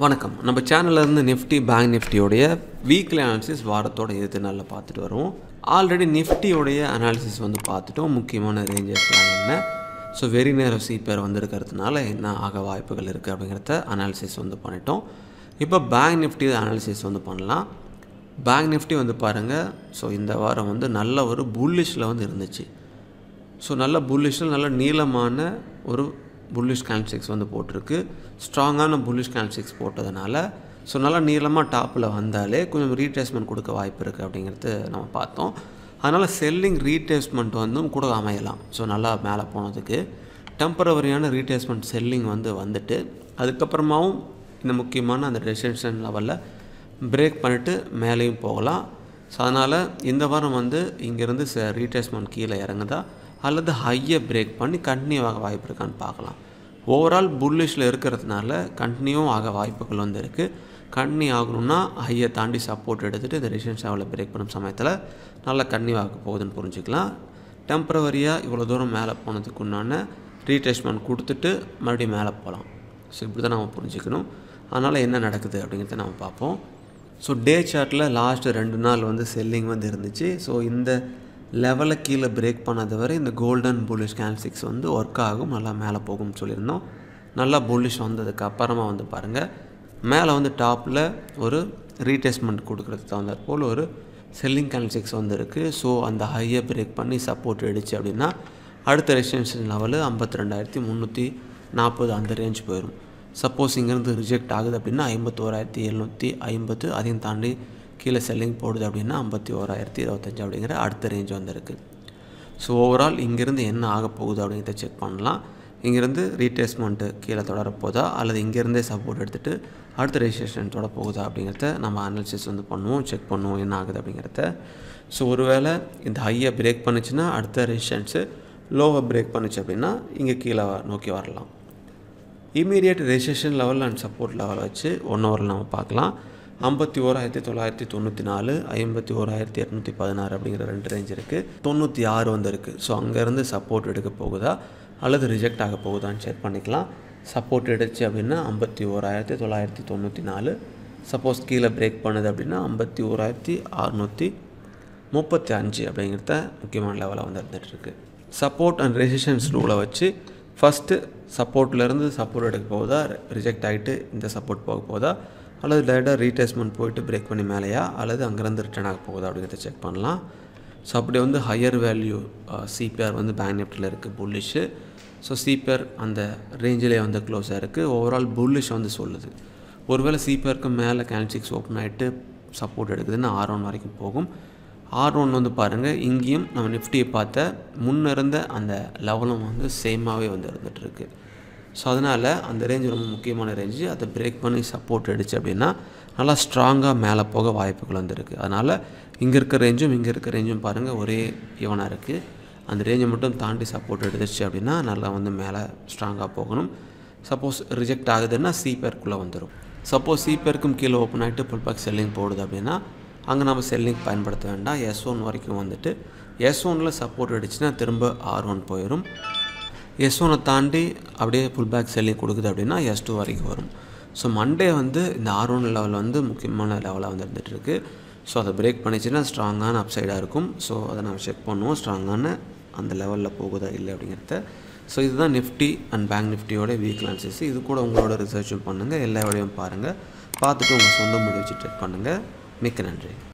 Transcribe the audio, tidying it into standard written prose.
வணக்கம். நம்ம சேனல்ல இருந்து நிஃப்டி பேங்க் நிஃப்டியோடைய வீக்லி அனாலிசிஸ் வாரத்தோட இறுதி நாளில் பார்த்துட்டு வரோம். ஆல்ரெடி நிஃப்டியோடைய அனாலிசிஸ் வந்து பார்த்துட்டோம். முக்கியமான ரேஞ்சஸ்லாம் என்ன, ஸோ வெரி நேரம் சிபிஆர் வந்து இருக்கிறதுனால என்ன ஆக வாய்ப்புகள் இருக்குது அப்படிங்கிறத அனாலிசிஸ் வந்து பண்ணிட்டோம். இப்போ பேங்க் நிஃப்டி அனாலிசிஸ் வந்து பண்ணலாம். பேங்க் நிஃப்டி வந்து பாருங்கள், ஸோ இந்த வாரம் வந்து நல்ல ஒரு புல்லிஷில் வந்து இருந்துச்சு. ஸோ நல்ல புல்லிஷில் நல்ல நீளமான ஒரு புல்லிஷ் கேண்டில்ஸ்டிக்ஸ் வந்து போட்டிருக்கு. ஸ்ட்ராங்கான புல்லிஷ் கேண்டில்ஸ்டிக்ஸ் போட்டதுனால ஸோ நல்லா நீளமாக டாப்பில் வந்தாலே கொஞ்சம் ரீட்ரேஸ்மெண்ட் கொடுக்க வாய்ப்பு இருக்குது அப்படிங்கிறது நம்ம பார்த்தோம். அதனால் செல்லிங் ரீட்ரேஸ்மெண்ட் வந்து கூட அமையலாம். ஸோ நல்லா மேலே போனதுக்கு டெம்பரவரியான ரீட்ரேஸ்மெண்ட் செல்லிங் வந்து வந்துட்டு அதுக்கப்புறமாவும் இந்த முக்கியமான அந்த ரெசிஸ்டன்ஸ் லெவலில் பிரேக் பண்ணிவிட்டு மேலேயும் போகலாம். ஸோ அதனால் இந்த வாரம் வந்து இங்கேருந்து ரீட்ரேஸ்மெண்ட் கீழே இறங்குதா அல்லது ஹையை பிரேக் பண்ணி கண்டினியூ ஆக வாய்ப்பு இருக்கான்னு பார்க்கலாம். ஓவரால் புல்லிஷில் இருக்கிறதுனால கண்டினியூ ஆக வாய்ப்புகள் வந்து இருக்குது. கண்டினியூ ஆகணும்னா ஹையை தாண்டி சப்போர்ட் எடுத்துகிட்டு இந்த ரெசிஸ்டன்ஸ் லெவலில் பிரேக் பண்ணும் சமயத்தில் நல்லா கண்டினியூ ஆக போகுதுன்னு புரிஞ்சுக்கலாம். டெம்பரவரியாக இவ்வளோ தூரம் மேலே போனதுக்கு உண்டான ரீட்ரேஸ்மெண்ட் கொடுத்துட்டு மறுபடியும் மேலே போகலாம். ஸோ இப்படி தான் நம்ம புரிஞ்சுக்கணும். அதனால் என்ன நடக்குது அப்படிங்கிறத நம்ம பார்ப்போம். ஸோ டே சார்ட்டில் லாஸ்ட்டு 2 நாள் வந்து செல்லிங் வந்து இருந்துச்சு. ஸோ இந்த லெவலை கீழே பிரேக் பண்ணது வரை இந்த கோல்டன் புல்லிஷ் கேண்டில்ஸ்டிக்ஸ் வந்து ஒர்க் ஆகும், நல்லா மேலே போகும்னு சொல்லியிருந்தோம். நல்லா புல்லிஷ் வந்ததுக்கு அப்புறமா வந்து பாருங்கள், மேலே வந்து டாப்பில் ஒரு ரீட்ரேஸ்மெண்ட் கொடுக்குறதுக்கு தகுந்த போல் ஒரு செல்லிங் கேண்டில்ஸ்டிக்ஸ் வந்து இருக்குது. ஸோ அந்த ஹையை பிரேக் பண்ணி சப்போர்ட் அடிச்சு அப்படின்னா அடுத்த ரெசிஸ்டன்ஸ் லெவலு 52,340 அந்த ரேஞ்ச் போயிடும். சப்போஸ் இங்கேருந்து ரிஜெக்ட் ஆகுது அப்படின்னா 51,750, அதையும் தாண்டி கீழே செல்லிங் போடுது அப்படின்னா 51,025 அப்படிங்கிற அடுத்த ரேஞ்ச் வந்துருக்கு. ஸோ ஓவரால் இங்கேருந்து என்ன ஆக போகுது அப்படிங்கிறத செக் பண்ணலாம். இங்கேருந்து ரீட்ரேஸ்மெண்ட்டு கீழே தொடரப்போதா அல்லது இங்கேருந்தே சப்போர்ட் எடுத்துகிட்டு அடுத்த ரெசிஸ்டன்ஸ் தொட போகுதா அப்படிங்கிறத நம்ம அனாலிசிஸ் வந்து பண்ணுவோம், செக் பண்ணுவோம் என்ன ஆகுது அப்படிங்கிறத. ஸோ ஒருவேளை இந்த ஹையை பிரேக் பண்ணிச்சுன்னா அடுத்த ரெசிஸ்டன்ஸு லோவை பிரேக் பண்ணிச்சு அப்படின்னா இங்கே கீழே நோக்கி வரலாம். Immediate resistance level and support level வச்சு 1 ஹவரில் நம்ம பார்க்கலாம். 51,994, 51,816 அப்படிங்கிற 2 ரேஞ்ச் இருக்குது. 96 வந்து இருக்குது. ஸோ அங்கேருந்து சப்போர்ட் எடுக்க போகுதா அல்லது ரிஜெக்ட் ஆக போகுதான்னு செக் பண்ணிக்கலாம். சப்போர்ட் எடுச்சு அப்படின்னா 51,994, சப்போஸ் கீழே பிரேக் பண்ணுது அப்படின்னா 51,635 அப்படிங்கிறத முக்கியமான லெவலில் வந்து இருந்துகிட்ருக்கு. சப்போர்ட் அண்ட் ரெசிஸ்டன்ஸ் ரூலை வச்சு ஃபஸ்ட்டு சப்போர்ட்லேருந்து சப்போர்ட் எடுக்க போகுதா, ரிஜெக்ட் ஆகிட்டு இந்த சப்போர்ட் போக போகுதா அல்லது டைரெக்டாக ரீட்ரேஸ்மெண்ட் போயிட்டு பிரேக் பண்ணி மேலேயா அல்லது அங்கேருந்து ரிட்டர்ன் ஆக போகுதா அப்படிங்கிறத செக் பண்ணலாம். ஸோ அப்படி வந்து ஹையர் வேல்யூ சிபிஆர் வந்து பேங்க் நிஃப்டியில் இருக்குது புல்லிஷு. ஸோ சிபிஆர் அந்த ரேஞ்சிலே வந்து க்ளோஸாக இருக்குது. ஓவரால் புல்லிஷ் வந்து சொல்லுது. ஒருவேளை சிபிஆருக்கு மேலே கேண்டில்ஸ்டிக்ஸ் ஓப்பன் ஆகிட்டு சப்போர்ட் எடுக்குதுன்னு R1 வரைக்கும் போகும். R1 வந்து பாருங்கள், இங்கேயும் நம்ம நிஃப்டியை பார்த்த முன்ன இருந்த அந்த லெவலும் வந்து சேமாகவே வந்து இருந்துகிட்ருக்கு. ஸோ அதனால் அந்த ரேஞ்சு ரொம்ப முக்கியமான ரேஞ்சு. அதை பிரேக் பண்ணி சப்போர்ட் அடிச்சு அப்படின்னா நல்லா ஸ்ட்ராங்காக மேலே போக வாய்ப்புகள் வந்துருக்கு. அதனால் இங்கே இருக்க ரேஞ்சும் இங்கே இருக்க ரேஞ்சும் பாருங்கள் ஒரே ஈவனாக இருக்குது. அந்த ரேஞ்சை மட்டும் தாண்டி சப்போர்ட் எடுத்துச்சு அப்படின்னா நல்லா வந்து மேலே ஸ்ட்ராங்காக போகணும். சப்போஸ் ரிஜெக்ட் ஆகுதுன்னா சிபிஆருக்குள்ளே வந்துடும். சப்போஸ் சிபிஆருக்கும் கீழே ஓப்பன் ஆகிட்டு புல் பேக் செல்லிங் போடுது அப்படின்னா அங்கே நம்ம செல்லிங் பயன்படுத்த வேண்டாம். S1 வரைக்கும் வந்துட்டு S1ல் சப்போர்ட் அடிச்சுன்னா திரும்ப R1 போயிடும். S1 தாண்டி அப்படியே புல் பேக் செல்லிங் கொடுக்குது அப்படின்னா S2 வரைக்கும் வரும். ஸோ மண்டே வந்து இந்த R1 லெவல் வந்து முக்கியமான லெவலாக வந்து இருந்துகிட்ருக்கு. ஸோ அதை பிரேக் பண்ணிச்சுன்னா ஸ்ட்ராங்கான அப்சைடாக இருக்கும். ஸோ அதை நம்ம செக் பண்ணுவோம் ஸ்ட்ராங்கான அந்த லெவலில் போகுதா இல்லை அப்படிங்கிறத. ஸோ இதுதான் நிஃப்டி அண்ட் பேங்க் நிஃப்டியோட வீக்லி அனாலிசிஸ். இது கூட உங்களோட ரிசர்ச்சும் பண்ணுங்கள், எல்லா வேலையும் பாருங்கள், பார்த்துட்டு உங்கள் சொந்த முடிவு வச்சு ட்ரெட் பண்ணுங்கள். மிக்க நன்றி.